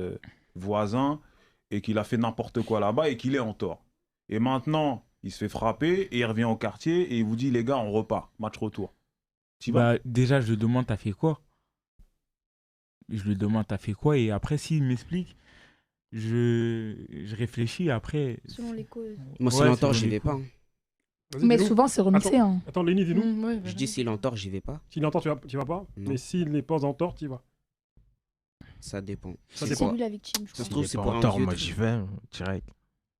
voisin et qu'il a fait n'importe quoi là-bas et qu'il est en tort. Et maintenant, il se fait frapper et il revient au quartier et il vous dit, les gars, on repart, match retour. Tu vas. Bah, déjà, je demande, t'as fait quoi? je lui demande t'as fait quoi, et après s'il m'explique, je réfléchis après. Selon les causes. Moi, s'il Ouais, est en tort, c'est j'y dans les vais pas. hein. Vas-y, Mais dis-nous. souvent, c'est remixé. Hein. Attends, Lenny, dis-nous. Ouais, Je dis s'il est en tort, j'y vais pas. S'il est en tort, tu vas pas. Non. Mais s'il n'est pas en tort, tu y vas. Ça dépend. Ça C'est dépend. C'est quoi lui la victime, je Ça se crois. trouve, S'il est c'est pas pour en un tort, vieux moi truc. j'y vais direct.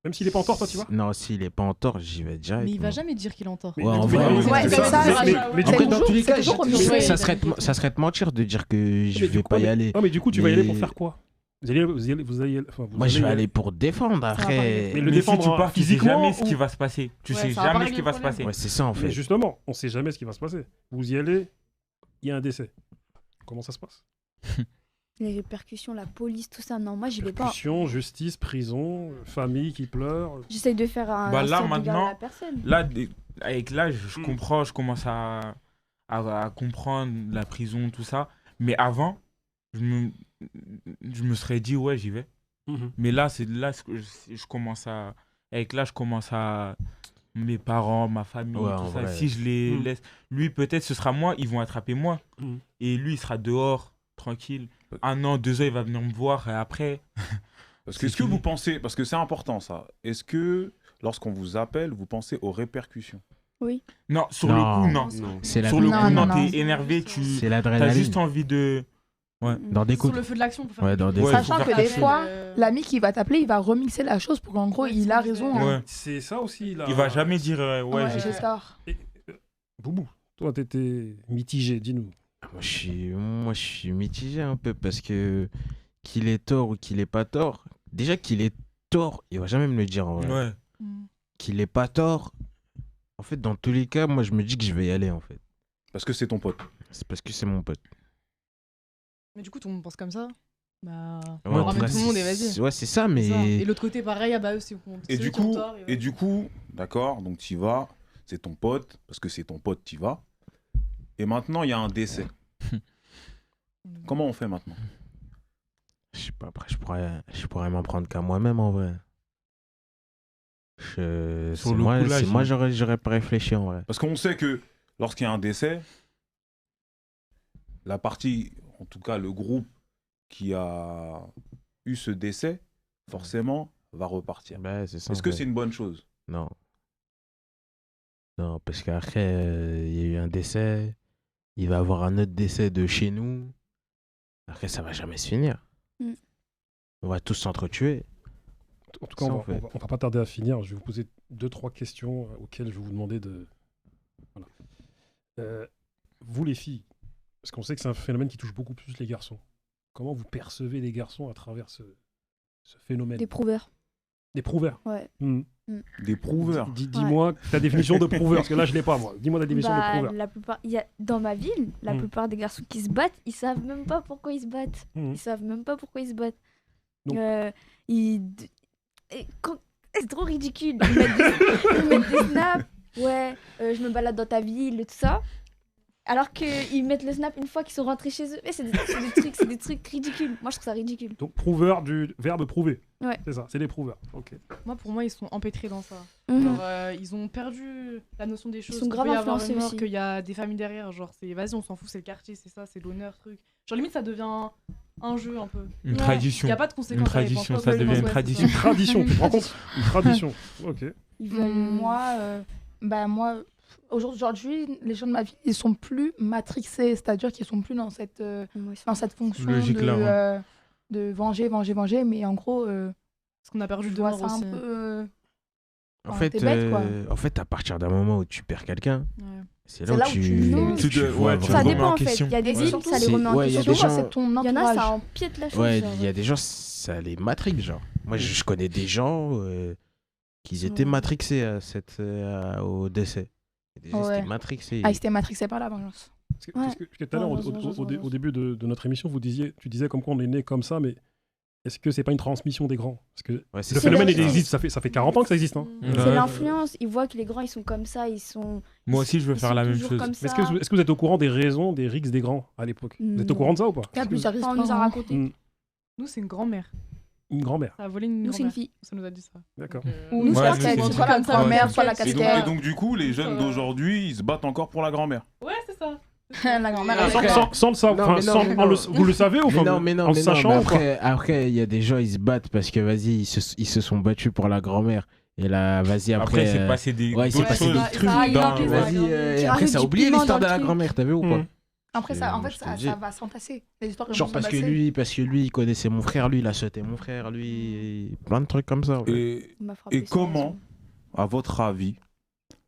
Même s'il est pas en tort, toi, tu vas. Non, s'il est pas en tort, j'y vais direct. Mais il va moi. jamais dire qu'il est en tort. Mais- Ouais, en mais- vrai, mais- ouais, mais- c'est ça, mais- c'est mais- toujours- tous les cas, c'est toujours je- remixé. ça serait te mentir de dire que je Mais vais du pas coup, y aller. Non, mais du coup, tu vas y aller pour Mais- faire quoi? Vous allez. Enfin, vous Moi, je allez- vais aller pour défendre va après. parler. Mais le Mais défendre, si tu hein, pars, tu sais physiquement, jamais ce qui ou- va se passer. Tu Ouais, sais ça va pas jamais ce régler qui le va se problème. passer. Ouais, c'est ça en Mais fait. justement, on sait jamais ce qui va se passer. Vous y allez, il y a un décès. Comment ça se passe? Les répercussions, la police, tout ça. Non, moi, j'y vais pas. Percussion, justice, prison, famille qui pleure. J'essaye de faire un. Bah, un là, sort de garde à maintenant, la personne. Là, avec l'âge, je Mm. comprends, je commence à comprendre la prison, tout ça. Mais avant, je me serais dit, ouais, j'y vais. Mhm. Mais là, c'est là ce que je commence à. Avec l'âge, je commence à. Mes parents, ma famille, Ouais, tout en ça. vrai. Si je les Mm. laisse. Lui, peut-être, ce sera moi, ils vont attraper moi. Mm. Et lui, il sera dehors, tranquille. 1 an, 2 ans, il va venir me voir. Et après. Parce que C'est est-ce que fini. vous pensez, parce que c'est important ça, est-ce que lorsqu'on vous appelle, vous pensez aux répercussions? Non, sur Non. le coup, non. Non. C'est la Sur le Non, coup, non, non, non. t'es énervé, tu. c'est T'as l'adrénaline. juste envie de. Dans des Sur coups. le feu de l'action, on peut faire Ouais, quelque dans chose. des- Ouais, Sachant faut que faire des quelque chose. fois, l'ami qui va t'appeler, il va remixer la chose pour qu'en gros, Ouais, il c'est a ce que je raison. disais. hein. Ouais. C'est ça aussi, là. Il va jamais dire ouais, Ouais, j'ai- c'est ça. Boubou, toi, t'étais mitigé, dis-nous. Moi, je suis mitigé un peu parce que qu'il ait tort ou qu'il ait pas tort, déjà qu'il ait tort, il va jamais me le dire en vrai. Ouais. Mm. Qu'il ait pas tort, en fait, dans tous les cas, moi, je me dis que je vais y aller en fait. Parce que c'est ton pote. C'est parce que c'est mon pote. Mais du coup, tout le monde pense comme ça. Bah, Ouais, on en ramène tout tout cas, le monde et vas-y. Ouais, c'est ça, C'est ça. mais Et l'autre côté, pareil, ah bah eux, c'est Et ceux du qui ont coup, tort, d'accord, donc tu vas, c'est ton pote, parce que c'est ton pote, tu vas. Et maintenant, il y a un décès. Comment on fait maintenant? je sais pas. Après, je pourrais m'en prendre qu'à moi-même en vrai. Sur C'est le moi, coup, là, c'est moi, j'ai- j'aurais pas réfléchi en vrai. Parce qu'on sait que lorsqu'il y a un décès, la partie, en tout cas le groupe qui a eu ce décès, forcément, va repartir. Bah, c'est ça. Est-ce en que fait. c'est une bonne chose? Non. Non, parce qu'après, il y a eu un décès. Il va y avoir un autre décès de chez nous. Après, ça va jamais se finir. Mm. On va tous s'entretuer. En tout cas, Ça, on en va, fait. on va pas tarder à finir. Je vais vous poser 2-3 questions auxquelles je vais vous demander de. Voilà. Vous, les filles, parce qu'on sait que c'est un phénomène qui touche beaucoup plus les garçons. Comment vous percevez les garçons à travers ce phénomène? Des prouveurs. Des prouveurs. Ouais. Hmm. Des prouveurs. Dis-moi ta définition de prouveur, parce que là, je l'ai pas, moi. Dis-moi ta définition de prouveur. La plupart, dans ma ville, la Mm. plupart des garçons qui se battent, ils savent même pas pourquoi ils se battent. Mhm. Ils savent même pas pourquoi ils se battent. Donc- C'est trop ridicule. Ils mettent des snaps. Ouais, je me balade dans ta ville, tout ça. Alors qu'ils mettent le snap une fois qu'ils sont rentrés chez eux. Mais c'est des trucs ridicules. Moi, je trouve ça ridicule. Donc, prouveur du verbe prouver. Ouais. C'est ça, c'est des prouveurs. Ok. Moi, pour moi, ils sont empêtrés dans ça. Mhm. Genre, ils ont perdu la notion des choses. sont qu'il grave peut y avoir influencés une mort, aussi. qu'il y a des familles derrière. Genre, c'est vas-y, on s'en fout, c'est le quartier, c'est ça, c'est l'honneur, truc. Genre, limite, ça devient un jeu un peu. Une Ouais. tradition. Il n'y a pas de conséquences. Une à les tradition, penser, ça ouais, devient une ouais, tradition. Une tradition, tu te rends compte? Une tradition. Ok. Ils veulent. Moi, aujourd'hui, les gens de ma ville, ils sont plus matrixés, c'est-à-dire qu'ils sont plus dans cette Moi, ils sont- dans cette fonction Logique, de, là, ouais. de venger, mais en gros, Parce qu'on a perdu je de vois mort ça un aussi. peu. En Enfin, fait, t'es bête, quoi. à partir d'un moment où tu perds quelqu'un, Ouais. c'est C'est là là où où tu, tu- Tu vois te Ça remets dépend en en fait. question. Il y a des Et villes, surtout, ça les c'est- remet en ouais, il y a question. des Surtout, gens- c'est ton Il y en a, entourage. ça empiète la chose. Ouais, genre. il y a des gens, ça les matrique, genre. Moi, je connais des gens qui étaient Ouais. matrixés au décès. Il y a des gens qui Ouais. étaient matrixés. Ah, ils étaient matrixés par la vengeance. Parce que tout à l'heure, au début de notre émission, tu disais comme quoi on est né comme ça, mais est-ce que c'est pas une transmission des grands? Parce que Ouais, c'est le ça. phénomène, il C'est- existe, ça fait 40 ans que ça existe. Hein. Ouais. C'est l'influence. Ils voient que les grands, ils sont comme ça, ils sont. Moi aussi, je veux ils faire sont la même toujours chose. comme Mais ça. est-ce que vous êtes au courant des raisons des rixes des grands à l'époque? Vous êtes au Non. courant de ça ou pas? Il y a plusieurs Enfin, on nous a histoires. raconté. Hmm. Nous, c'est une grand-mère. Une grand-mère, Ça a volé une Nous, c'est une grand-mère. fille. Ça nous a dit ça. d'accord. Ou Donc, une Ouais, soit nous, c'est c'est soit la comme ça, grand-mère, ouais. soit la Et casquette. donc, du coup, les jeunes d'aujourd'hui, ils se battent encore pour la grand-mère. Ouais, c'est ça. La grand-mère, elle Sans, est- sans le savoir. Non, Enfin, mais non, sans- mais en le- non. vous le savez ou Mais enfin, non, mais non, en mais le non, sachant mais ou pas après, il y a des gens, ils se battent parce que, vas-y, ils se sont battus pour la grand-mère. Et là, vas-y, Après, après. c'est passé des ouais, c'est d'autres passé choses. des ça- trucs. ça a dans- grimpé, Vas-y, ça a et Tu après, rajoutes ça a du oublié piment l'histoire dans de le la truc. grand-mère, t'as vu ou pas Mm. Après, ça, en fait, Je te ça dis. va s'entasser. Les histoires Genre vont parce que s'entasser. lui, il connaissait mon frère, lui, il a sauté mon frère, lui, plein de trucs comme ça. ouais. Et, Il m'a frappé et sans comment, raison. à votre avis,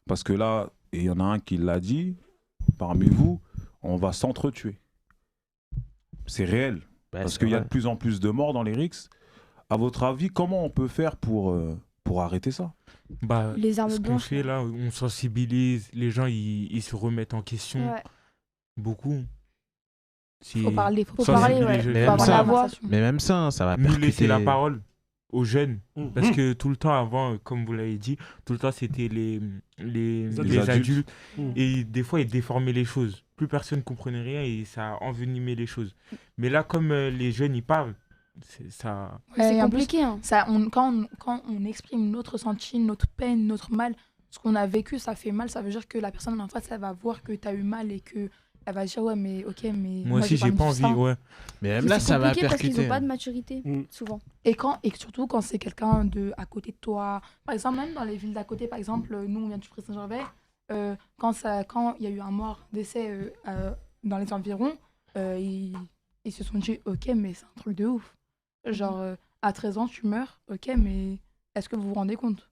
parce que là, et il y en a un qui l'a dit, parmi vous, on va s'entretuer. C'est réel. Ouais, Parce c'est qu'il y a vrai. de plus en plus de morts dans les RICS. À votre avis, comment on peut faire pour arrêter ça? Bah, Les armes ce qu'on blanches. fait là, on sensibilise, les gens ils se remettent en question Ouais. beaucoup. C'est- Faut parler, faut Faut parler, sensibiliser ouais. les Mais jeunes. même avoir ça, la la voix. conversation. Mais même ça, hein, ça va Nous laisser percuter. la parole aux jeunes. Parce Mhm. que tout le temps avant, comme vous l'avez dit, tout le temps c'était les adultes. adultes. Mhm. Et des fois ils déformaient les choses. Plus personne comprenait rien et ça envenimait les choses. Mais là, comme les jeunes ils parlent, ça. Ouais, C'est et en plus, compliqué. Hein. quand on exprime notre ressenti, notre peine, notre mal, ce qu'on a vécu, ça fait mal. Ça veut dire que la personne en face, elle va voir que tu as eu mal et que elle va dire ouais, mais ok, mais Moi aussi, j'ai pas envie. Ouais. Mais même là, C'est ça va compliqué parce qu'ils percuter. n'ont pas de maturité, Mm. souvent. Et surtout quand c'est quelqu'un de à côté de toi. Par exemple, même dans les villes d'à côté, par exemple, nous on vient du Pré-Saint-Gervais, quand il y a eu un mort, décès dans les environs, ils se sont dit ok, mais c'est un truc de ouf. Genre à 13 ans tu meurs, ok, mais est-ce que vous vous rendez compte?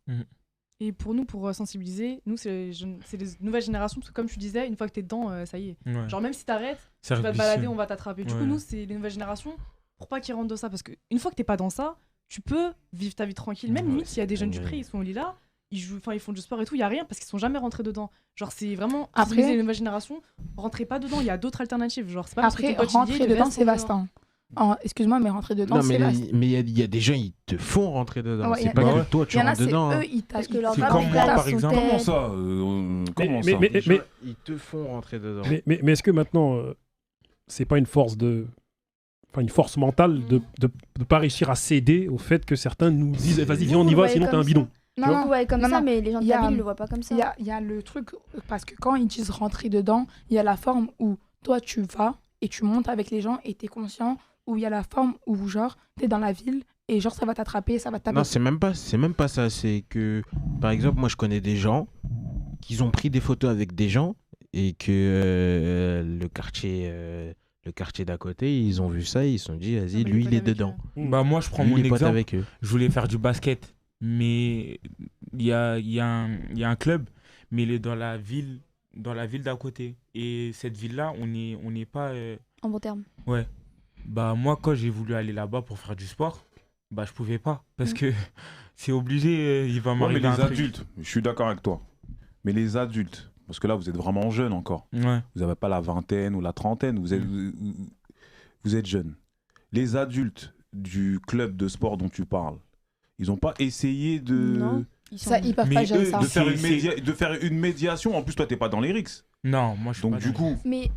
Et pour nous, pour sensibiliser, nous, c'est les nouvelles générations, parce que comme tu disais, une fois que t'es dedans, ça y est. Ouais. Genre, même si t'arrêtes, tu Cercle vas te vicieux. balader, on va t'attraper. Du Ouais. coup, nous, c'est les nouvelles générations, pour pas qu'ils rentrent dans ça. Parce qu'une fois que t'es pas dans ça, tu peux vivre ta vie tranquille. Même Ouais, limite, s'il y a des jeunes du ouais. pré, ils sont au Lila, ils font du sport et tout, il y a rien, parce qu'ils sont jamais rentrés dedans. Genre, c'est vraiment Après- sensibiliser les nouvelles générations, rentrez pas dedans, il y a d'autres alternatives. Genre, c'est pas parce que Après, ton pote, il y est, rentrer il devait dedans, rester c'est dehors. vaste. Hein. Excuse-moi, mais rentrer dedans, Non, c'est vaste. mais il y a des gens, ils te font rentrer dedans. Ouais, y c'est a- pas y a- que toi, tu Il y en a, rentres c'est dedans. hein. eux, ils Parce que leur C'est dame, comme ils moi, tapent par son exemple. tête. Comment ça comment ça mais- Les gens, ils te font rentrer dedans. Mais est-ce que maintenant, c'est pas une force une force mentale de pas réussir à céder au fait que certains nous disent vas-y viens on y Vous le va voyez sinon t'es comme un ça. bidon. Non, Tu non, Ouais, comme non, ça, non. mais les gens de Il y a- la ville ne le voient pas comme ça. Il y a le truc, parce que quand ils disent rentrer dedans, il y a la forme où toi tu vas et tu montes avec les gens et t'es conscient, ou il y a la forme où genre t'es dans la ville et genre ça va t'attraper, ça va te taper. Non, c'est même pas ça. C'est que, par exemple, moi, je connais des gens qui ont pris des photos avec des gens et que le quartier d'à côté, ils ont vu ça et ils se sont dit, vas-y, Ah, lui, mais il est pote avec dedans. Bah, moi, je prends Lui, mon il est pote exemple. avec eux. Je voulais faire du basket, mais il y a un club, mais il est dans la ville d'à côté. Et cette ville-là, on n'est pas. En bon terme. Ouais. Bah, moi, quand j'ai voulu aller là-bas pour faire du sport, bah, je pouvais pas. Parce que c'est obligé, il va Ouais, mais m'arriver les un truc. adultes, je suis d'accord avec toi. Mais les adultes, parce que là, vous êtes vraiment jeunes encore. Ouais. Vous n'avez pas la vingtaine ou la trentaine, vous êtes jeunes. Les adultes du club de sport dont tu parles, ils n'ont pas essayé Non. Ils sont... Ça, ils peuvent Mais pas gérer eux, ça. de faire, C'est- de faire une médiation. En plus, toi, t'es pas dans les RICS. Non, moi, je suis Donc, pas du d'accord. coup, Mais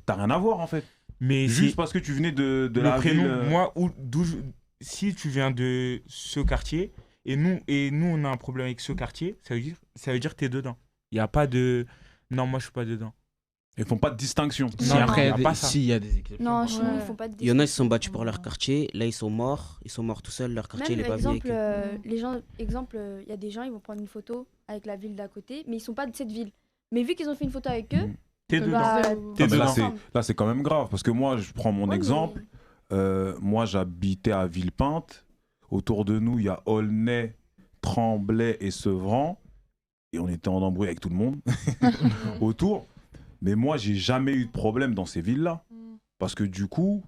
t'as rien à voir, en fait. Mais Juste si parce que tu venais de le la prénom, ville. moi, si tu viens de ce quartier, et nous, on a un problème avec ce quartier, ça veut dire que t'es dedans. Il n'y a pas de. Non, moi, je suis pas dedans. Ils font pas de distinction. Non, Si après, y a pas ça. si, il y a des exceptions. non, chez nous, Ouais. ils font pas de Il y en a qui se sont battus distinction. pour leur quartier, là ils sont morts tout seuls, leur quartier il Même est pas venu avec exemple, eux. les gens, il y a des gens, ils vont prendre une photo avec la ville d'à côté, mais ils sont pas de cette ville. Mais vu qu'ils ont fait une photo avec eux, T'es dedans. bah, T'es Ah, mais là, dedans. là, c'est quand même grave. Parce que moi, je prends mon ouais, exemple. Moi, j'habitais à Villepinte. Autour de nous, il y a Aulnay, Tremblay et Sevran. Et on était en embrouille avec tout le monde autour. Mais moi, j'ai jamais eu de problème dans ces villes-là. Parce que du coup,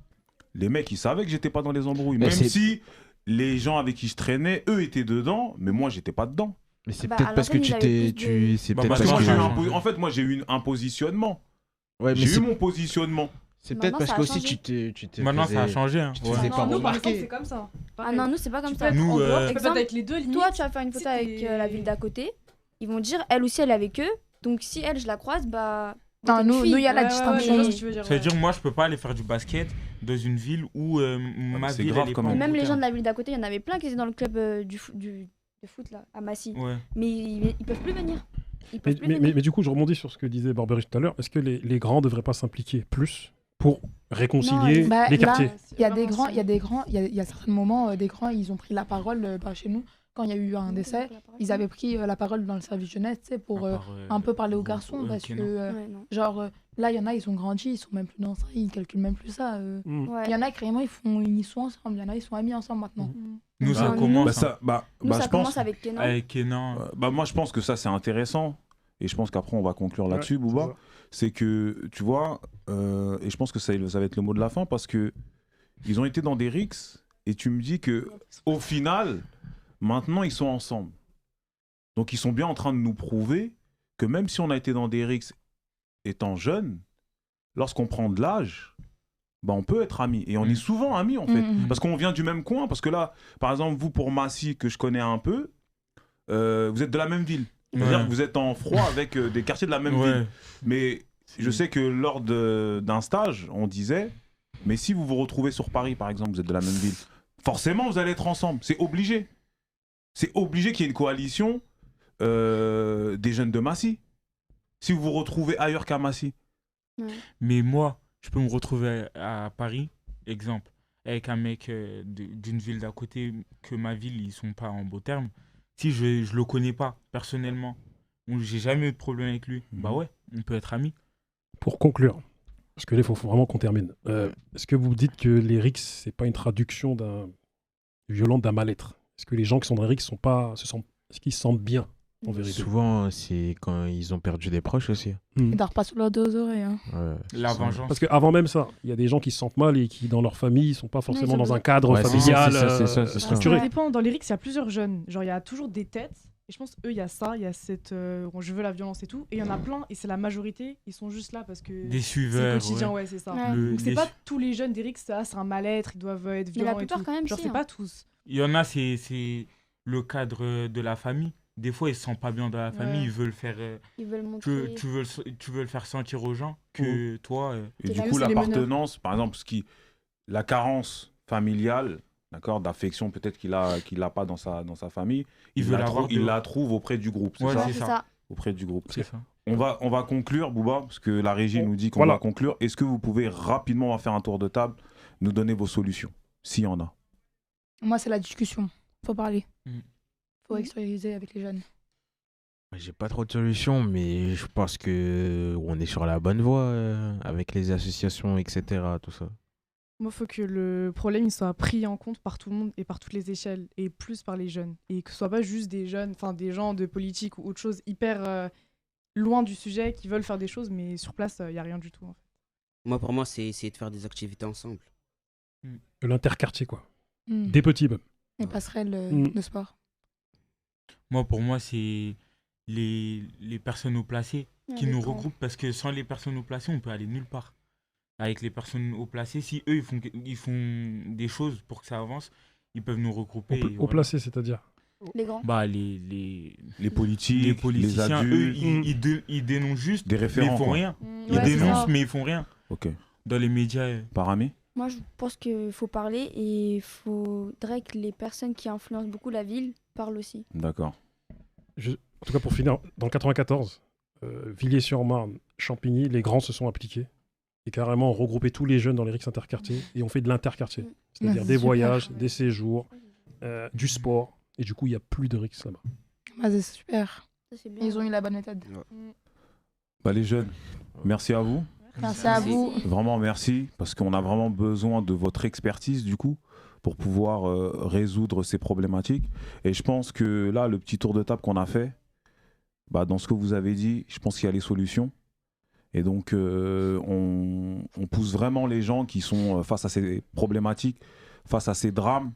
les mecs, ils savaient que j'étais pas dans les embrouilles. Mais Même c'est- si les gens avec qui je traînais, eux étaient dedans, mais moi, j'étais pas dedans. Mais c'est Bah, peut-être à parce que l'antenne, tu ils avaient t'es. plus de- C'est Bah, peut-être parce Parce que parce moi, que- j'ai eu que. un en fait, moi, j'ai eu un positionnement. Ouais, mais J'ai c'est eu mon positionnement. c'est Maintenant, peut-être parce ça a qu'aussi changé. tu te Maintenant, ça a faisais- changé. Hein. tu te Ouais. faisais Non, pas nous, par remarquer. exemple, c'est comme ça. Ah Pareil. non, nous, c'est pas comme Tu ça. peux Nous, être en dehors, tu peux exemple, être avec les deux, limite. Toi, tu vas faire une photo Si avec t'es- la ville d'à côté, ils vont dire, elle aussi, elle est avec eux. Donc, si elle, je la croise, bah. Non, t'es une nous, fille. il y a la Ouais, ouais, ouais, distinction. je vois ce que tu veux dire, Ça veut ouais. dire, moi, je peux pas aller faire du basket dans une ville où ma c'est ville, grave elle est quand pas Et même. en même bon les gens terme. de la ville d'à côté, il y en avait plein qui étaient dans le club de foot là, à Massy. Ouais. Mais ils peuvent plus venir. ils peuvent plus Mais venir. du coup, je rebondis sur ce que disait Barbery tout à l'heure. Est-ce que les grands ne devraient pas s'impliquer plus pour réconcilier Bah, les là, quartiers? Il y a des grands, il y a certains moments, des grands, ils ont pris la parole chez nous. Quand il y a eu un décès, ils avaient pris la parole dans le service jeunesse, tu sais, pour un peu parler aux garçons. Parce que, Ouais, non. genre, là, il y en a, ils ont grandi, ils sont même plus dans ça, ils calculent même plus ça. Ouais. Il y en a, carrément, ils sont ensemble. Il y en a, ils sont amis ensemble maintenant. Nous, ça Bah, commence Nous, ça je pense, commence avec Kenan. avec Kenan. moi, je pense que ça, c'est intéressant. Et je pense qu'après, on va conclure là-dessus, Ouais, Bouba. c'est ça. C'est que, tu vois, et je pense que ça va être le mot de la fin parce que ils ont été dans des rixes et tu me dis que au final, maintenant, ils sont ensemble. Donc, ils sont bien en train de nous prouver que même si on a été dans des rixes étant jeunes, lorsqu'on prend de l'âge, bah, on peut être amis. Et on est souvent amis, en fait. Parce qu'on vient du même coin. Parce que là, par exemple, vous, pour Massy, que je connais un peu, vous êtes de la même ville. C'est-à-dire Ouais. que vous êtes en froid avec des quartiers de la même ville. Mais je sais que lors d'un stage, on disait, mais si vous vous retrouvez sur Paris, par exemple, vous êtes de la même ville, forcément, vous allez être ensemble. C'est obligé. C'est obligé qu'il y ait une coalition des jeunes de Massy. Si vous vous retrouvez ailleurs qu'à Massy. Mais moi, je peux me retrouver à Paris, exemple, avec un mec d'une ville d'à côté, que ma ville, ils sont pas en beaux termes. Si je le connais pas personnellement, ou j'ai jamais eu de problème avec lui, bah ouais, on peut être amis. Pour conclure, parce que là, il faut vraiment qu'on termine. Est-ce que vous dites que les rixes, c'est pas une traduction violente d'un mal-être? Est-ce que les gens qui sont dans les rixes est-ce qu'ils se sentent bien, en vérité? Souvent, c'est quand ils ont perdu des proches aussi. Ils dorment pas sur leurs deux oreilles. Hein. Ouais, La c'est ça. vengeance. Parce qu'avant même ça, il y a des gens qui se sentent mal et qui, dans leur famille, ne sont pas forcément ils ont dans un besoin- cadre Ouais, c'est ça, familial c'est ça, c'est ça, c'est ça. structuré. Ça dépend. Dans les rixes, il y a plusieurs jeunes. Genre, il y a toujours des têtes. Et je pense, eux, il y a ça, il y a cette. Bon, je veux la violence et tout. Et il y en a plein, et c'est la majorité. Ils sont juste là parce que. Des C'est le suiveurs. quotidien, ouais, c'est ça. Ouais. Donc, c'est pas tous les jeunes des rixes, c'est un mal-être, ils doivent être Mais la violents et plupart, tout. quand même, Genre, si, c'est hein. pas tous. Il y en a, c'est le cadre de la famille. Des fois, ils se sentent pas bien dans la famille, Ouais. ils veulent faire. Ils veulent montrer. Tu veux le faire sentir aux gens que toi. Et C'est du la- coup, c'est les l'appartenance, par exemple, la carence familiale, d'accord, d'affection peut-être qu'il a pas dans sa famille, Il veut l'avoir il dehors. la trouve auprès du groupe, c'est Ouais, ça Ouais, c'est c'est ça. ça. Auprès du groupe. C'est ça. On va conclure, Bouba, parce que la régie nous dit qu'on Voilà. va conclure. Est-ce que vous pouvez rapidement, on va faire un tour de table, nous donner vos solutions, s'il y en a? Moi, c'est la discussion. Faut parler. Faut Mhm. extérioriser avec les jeunes. J'ai pas trop de solutions, mais je pense que on est sur la bonne voie avec les associations, etc. Tout ça. Moi, il faut que le problème il soit pris en compte par tout le monde et par toutes les échelles, et plus par les jeunes. Et que ce soit pas juste des jeunes, enfin des gens de politique ou autre chose hyper loin du sujet qui veulent faire des choses, mais sur place, il n'y a rien du tout. En fait. Moi, pour moi, c'est essayer de faire des activités ensemble. L'interquartier, quoi. Mm. Des petits, même. Les passerelles Mm. de sport. Pour moi, c'est les personnes haut placées qui Ouais, nous les grands. regroupent, parce que sans les personnes haut placées, on peut aller nulle part. Avec les personnes haut placées, si eux, ils font des choses pour que ça avance, ils peuvent nous regrouper. et Au voilà. placé, c'est-à-dire. Les grands. Bah, Les politiques, les politiciens, les eux, adultes, ils dénoncent juste, des mais ils référents, font quoi. rien. Ils Ouais, c'est dénoncent, ça. mais ils font rien. Ok. Dans les médias. Paramé? Moi, je pense qu'il faut parler et il faudrait que les personnes qui influencent beaucoup la ville parlent aussi. D'accord. En tout cas, pour finir, dans le 94, Villiers-sur-Marne, Champigny, les grands se sont impliqués et carrément ont regroupé tous les jeunes dans les rixes interquartiers et ont fait de l'interquartier. C'est-à-dire Ah, des c'est super. voyages, des séjours, du sport. Et du coup, il n'y a plus de rixes là-bas. Ah, c'est super. Ça, c'est bien. Ils ont eu la bonne méthode. Bah, les jeunes, merci à vous. Merci à vous. Vraiment merci, parce qu'on a vraiment besoin de votre expertise du coup pour pouvoir résoudre ces problématiques. Et je pense que là, le petit tour de table qu'on a fait, bah, dans ce que vous avez dit, je pense qu'il y a les solutions. Et donc, on pousse vraiment les gens qui sont face à ces problématiques, face à ces drames,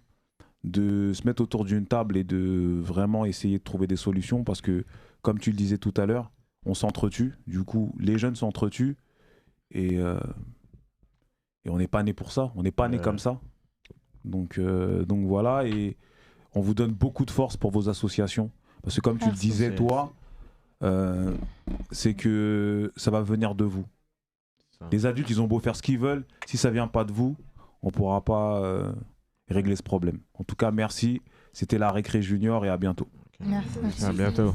de se mettre autour d'une table et de vraiment essayer de trouver des solutions, parce que, comme tu le disais tout à l'heure, on s'entretue. Du coup, les jeunes s'entretuent. Et on n'est pas né pour ça, on n'est pas né comme ça. Donc voilà, et on vous donne beaucoup de force pour vos associations. Parce que comme tu le Merci. disais, toi, c'est que ça va venir de vous. Ça. Les adultes, ils ont beau faire ce qu'ils veulent, si ça vient pas de vous, on pourra pas régler ce problème. En tout cas, merci. C'était la Récré Junior et à bientôt. Merci. À bientôt.